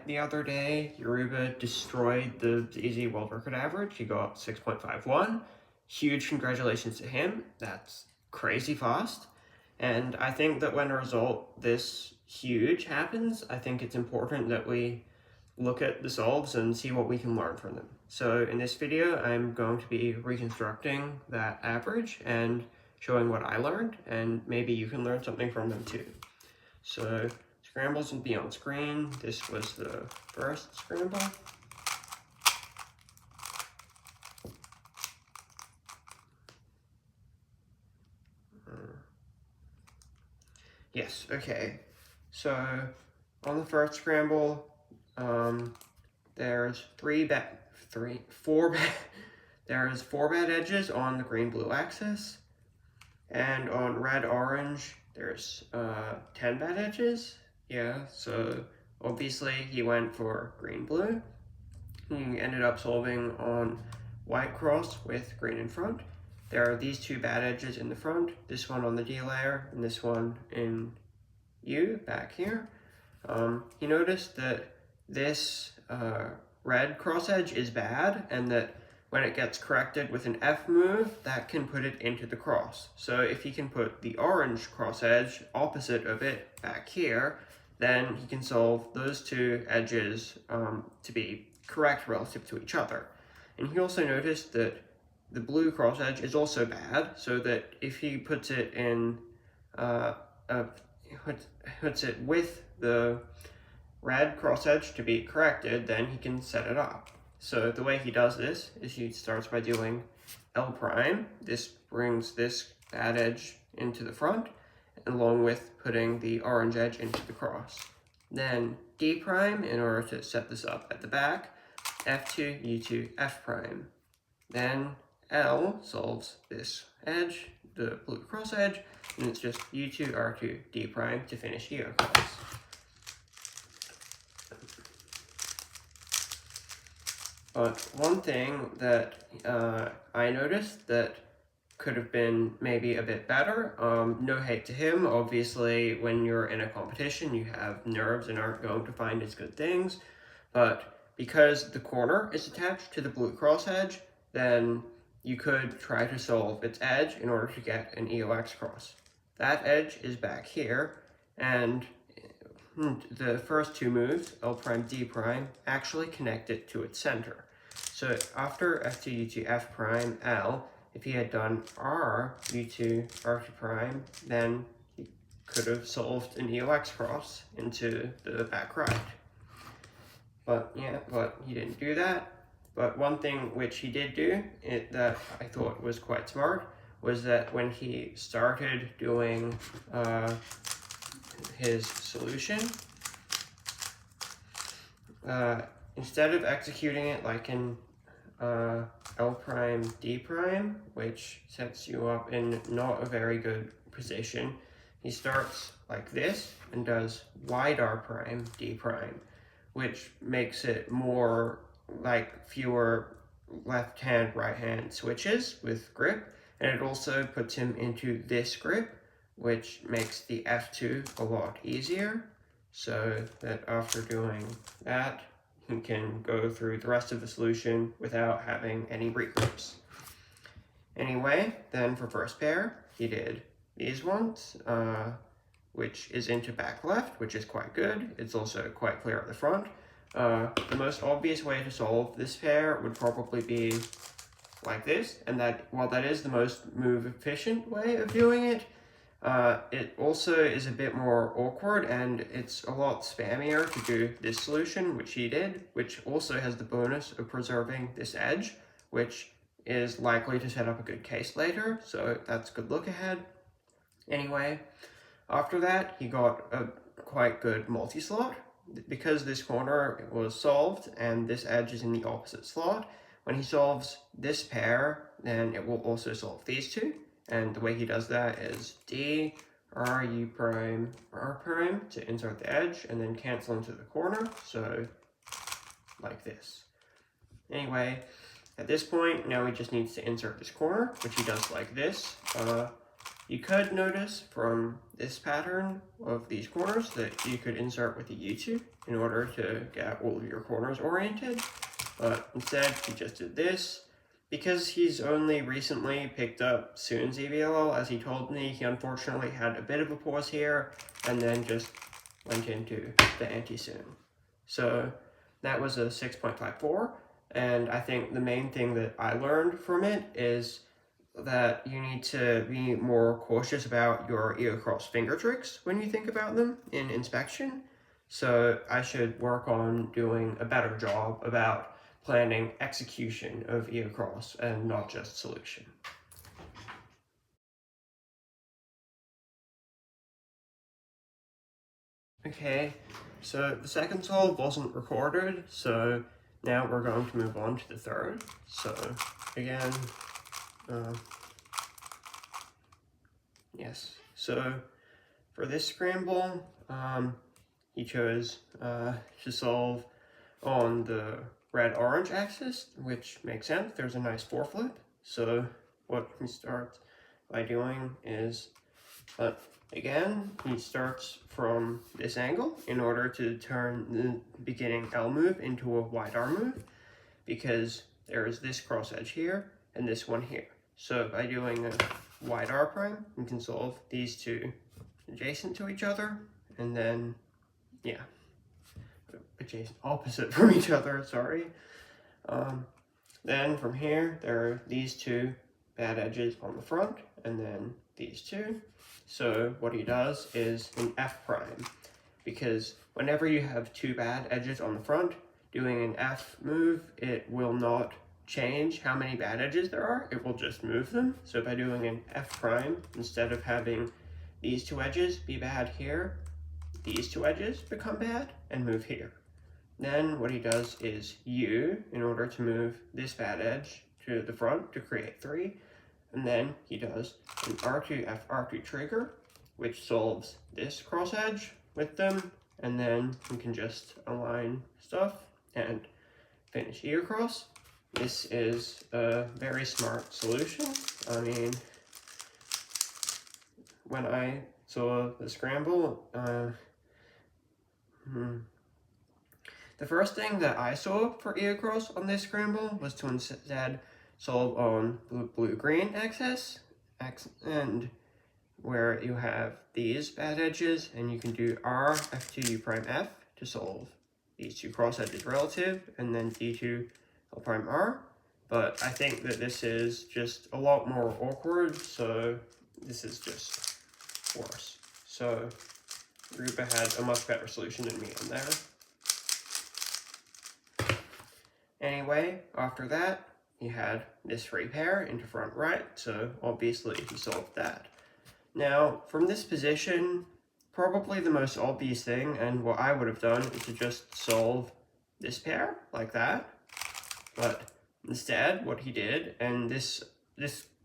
the other day, Yoruba destroyed the easy world record average. He got 6.51. Huge congratulations to him. That's crazy fast. And I think that when a result this huge happens, I think it's important that we look at the solves and see what we can learn from them. So in this video, I'm going to be reconstructing that average and showing what I learned, and maybe you can learn something from them too. So scrambles will be on screen. This was the first scramble. Yes, okay. So on the first scramble, there's four bad edges on the green-blue axis, and on red-orange, there's 10 bad edges. Yeah, so obviously he went for green-blue. He ended up solving on white cross with green in front. There are these two bad edges in the front, this one on the D layer, and this one in U back here. He noticed that this red cross edge is bad, and that when it gets corrected with an F move, that can put it into the cross. So if he can put the orange cross edge opposite of it back here, then he can solve those two edges to be correct relative to each other. And he also noticed that the blue cross edge is also bad, so that if he puts it in, puts it with the red cross edge to be corrected, then he can set it up. So the way he does this is he starts by doing L prime. This brings this bad edge into the front, along with putting the orange edge into the cross. Then D prime in order to set this up at the back, F2, U2, F prime. Then L solves this edge, the blue cross edge, and it's just U2, R2, D prime to finish EO cross. But one thing that I noticed that could have been maybe a bit better, no hate to him, obviously when you're in a competition you have nerves and aren't going to find as good things, but because the corner is attached to the blue cross edge, then you could try to solve its edge in order to get an EOX cross. That edge is back here, and the first two moves, L prime, D prime, actually connect it to its center. So after F2, U2, F prime, L, if he had done R, U2, R2 prime, then he could have solved an EOX cross into the back right. But he didn't do that. But one thing which he did do that I thought was quite smart was that when he started doing his solution, instead of executing it like in L prime, D prime, which sets you up in not a very good position, he starts like this and does wide R prime, D prime, which makes it more like fewer left hand, right hand switches with grip, and it also puts him into this grip, which makes the F2 a lot easier, so that after doing that, he can go through the rest of the solution without having any regrips. Anyway, then for first pair, he did these ones, which is into back left, which is quite good. It's also quite clear at the front. The most obvious way to solve this pair would probably be like this, and that while that is the most move efficient way of doing it, it also is a bit more awkward, and it's a lot spammier to do this solution, which he did, which also has the bonus of preserving this edge, which is likely to set up a good case later, so that's a good look ahead. Anyway, after that, he got a quite good multi-slot. Because this corner was solved and this edge is in the opposite slot, when he solves this pair, then it will also solve these two. And the way he does that is D, R, U prime, R prime to insert the edge and then cancel into the corner, so like this. Anyway, at this point, now he just needs to insert this corner, which he does like this. You could notice from this pattern of these corners that you could insert with the U2 in order to get all of your corners oriented, but instead he just did this. Because he's only recently picked up Soon's EVLL, as he told me, he unfortunately had a bit of a pause here and then just went into the anti-Soon. So that was a 6.54, and I think the main thing that I learned from it is that you need to be more cautious about your ear cross finger tricks when you think about them in inspection. So I should work on doing a better job about planning execution of ear cross and not just solution. Okay, so the second solve wasn't recorded, so now we're going to move on to the third. So again, yes, so for this scramble, he chose to solve on the red-orange axis, which makes sense. There's a nice foreflip. So what he starts by doing is, again, he starts from this angle in order to turn the beginning L move into a wide R move, because there is this cross edge here and this one here. So by doing a wide R prime, we can solve these two adjacent to each other, and then, yeah, adjacent, opposite from each other, sorry. Then from here, there are these two bad edges on the front, and then these two. So what he does is an F prime, because whenever you have two bad edges on the front, doing an F move, it will not change how many bad edges there are, it will just move them. So by doing an F prime, instead of having these two edges be bad here, these two edges become bad and move here. Then what he does is U in order to move this bad edge to the front to create 3. And then he does an R2 F-R2 trigger, which solves this cross edge with them. And then we can just align stuff and finish ear cross. This is a very smart solution. I mean, when I saw the scramble, the first thing that I saw for ear cross on this scramble was to instead solve on the blue-green axis, and where you have these bad edges, and you can do R, F2, U prime F to solve these two cross edges relative, and then D2, L prime R. But I think that this is just a lot more awkward, so this is just worse. So Yoruba had a much better solution than me on there. Anyway, after that, he had this free pair into front right, so obviously he solved that. Now, from this position, probably the most obvious thing, and what I would have done, is to just solve this pair, like that. But instead, what he did, and this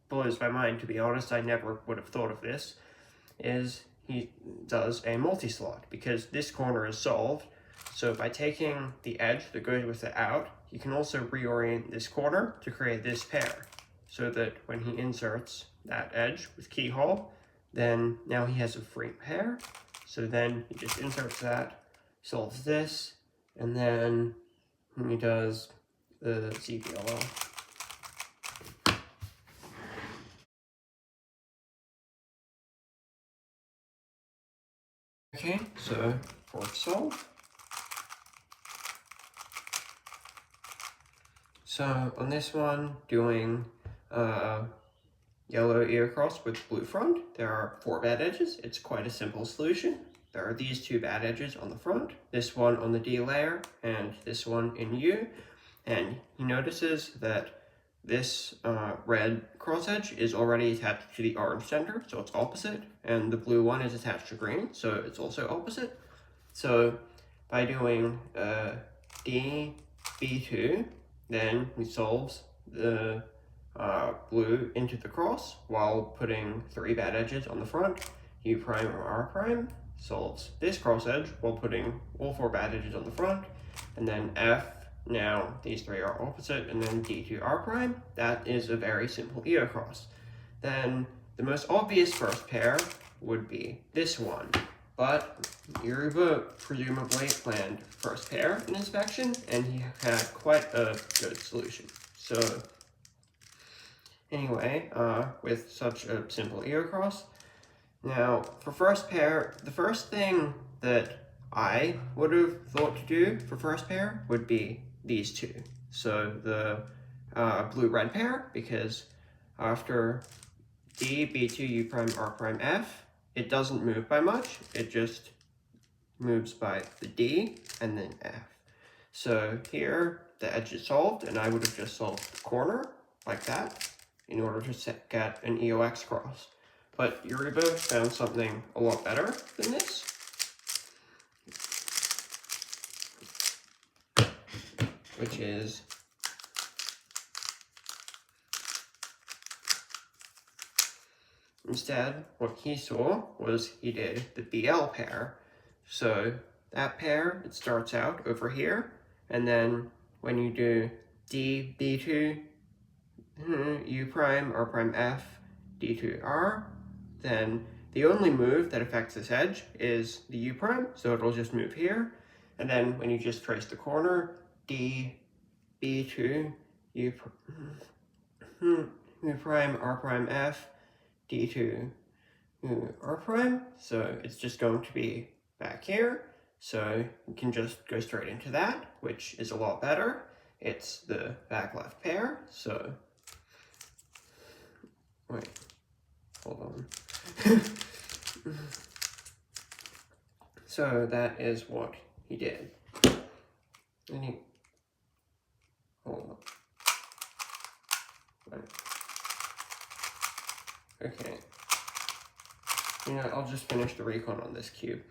blows my mind, to be honest, I never would have thought of this, is he does a multi-slot, because this corner is solved. So by taking the edge that goes with it out, you can also reorient this corner to create this pair, so that when he inserts that edge with keyhole, then now he has a free pair. So then he just inserts that, solves this, and then he does the CPLL. Okay, so fourth solve. So on this one, doing yellow ear cross with blue front, there are 4 bad edges. It's quite a simple solution. There are these 2 bad edges on the front, this one on the D layer, and this one in U. And he notices that this red cross edge is already attached to the orange center, so it's opposite, and the blue one is attached to green, so it's also opposite. So by doing D, B2, then he solves the blue into the cross while putting 3 bad edges on the front. U prime or R prime solves this cross edge while putting all 4 bad edges on the front. And then F, now these 3 are opposite, and then D2 R prime. That is a very simple ear cross. Then the most obvious first pair would be this one, but Yoruba presumably planned first pair in inspection, and he had quite a good solution. So anyway, with such a simple ear cross, now for first pair, the first thing that I would have thought to do for first pair would be these two. So the blue-red pair, because after D, B2, U prime, R prime, F, it doesn't move by much, it just moves by the D and then F. So here, the edge is solved, and I would have just solved the corner, like that, in order to get an EOX cross. But Yoruba found something a lot better than this. Which is instead, what he saw was he did the BL pair. So that pair, it starts out over here, and then when you do D, B2, U prime, R prime, F, D2, R, then the only move that affects this edge is the U prime, so it'll just move here. And then when you just trace the corner, D, B2, U prime, R prime, F, D2, R prime, so it's just going to be back here, so you can just go straight into that, which is a lot better. It's the back left pair, so wait, hold on. So that is what he did. And he, hold on. Right. Okay. You know, I'll just finish the recon on this cube.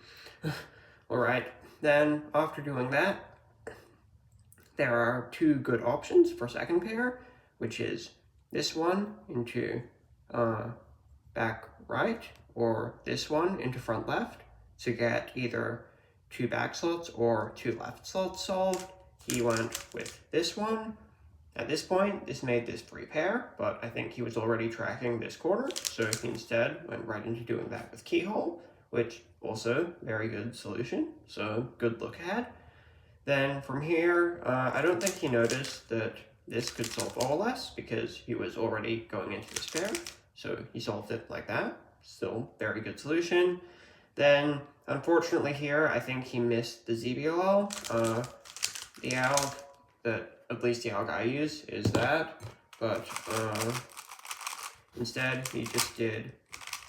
Alright, then after doing that, there are two good options for second pair, which is this one into back right, or this one into front left, to get either two back slots or two left slots solved. He went with this one. At this point, this made this free pair, but I think he was already tracking this corner, so he instead went right into doing that with keyhole, which also very good solution, so good look ahead. Then from here, I don't think he noticed that this could solve OLS because he was already going into this pair, so he solved it like that. Still very good solution. Then, unfortunately here, I think he missed the ZBLL. The alg that at least the alg I use is that, but instead he just did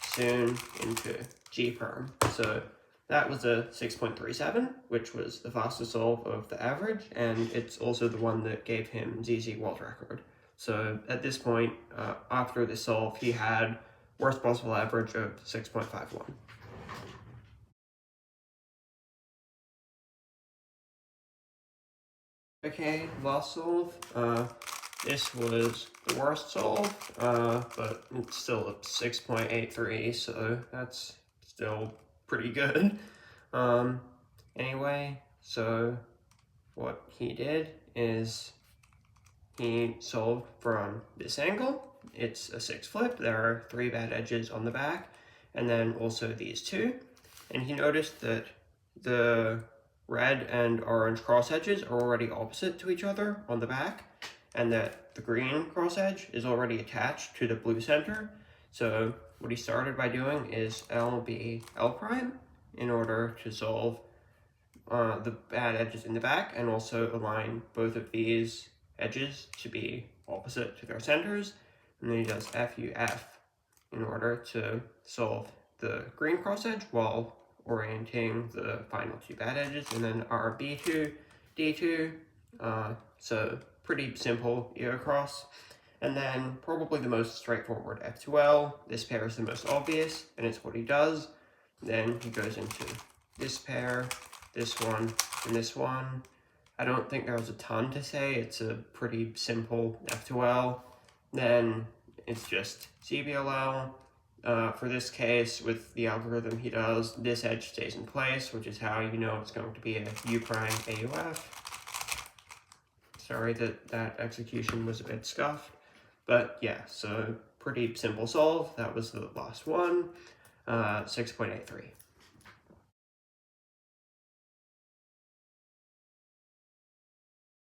soon into G perm. So that was a 6.37, which was the fastest solve of the average, and it's also the one that gave him ZZ world record. So at this point, after this solve, he had worst possible average of 6.51. Okay, last solve. This was the worst solve, but it's still a 6.83, so that's still pretty good. Anyway, so what he did is he solved from this angle. It's a 6 flip. There are 3 bad edges on the back, and then also these 2. And he noticed that the red and orange cross edges are already opposite to each other on the back, and that the green cross edge is already attached to the blue center. So what he started by doing is LB L prime in order to solve the bad edges in the back, and also align both of these edges to be opposite to their centers. And then he does FUF in order to solve the green cross edge while orienting the final 2 bad edges, and then RB2, D2, so pretty simple ear cross. And then probably the most straightforward F2L, this pair is the most obvious, and it's what he does. Then he goes into this pair, this one, and this one. I don't think there's a ton to say, it's a pretty simple F2L. Then it's just CBLL. For this case, with the algorithm he does, this edge stays in place, which is how you know it's going to be a U prime AUF. Sorry that that execution was a bit scuffed, but yeah, so pretty simple solve. That was the last one, 6.83.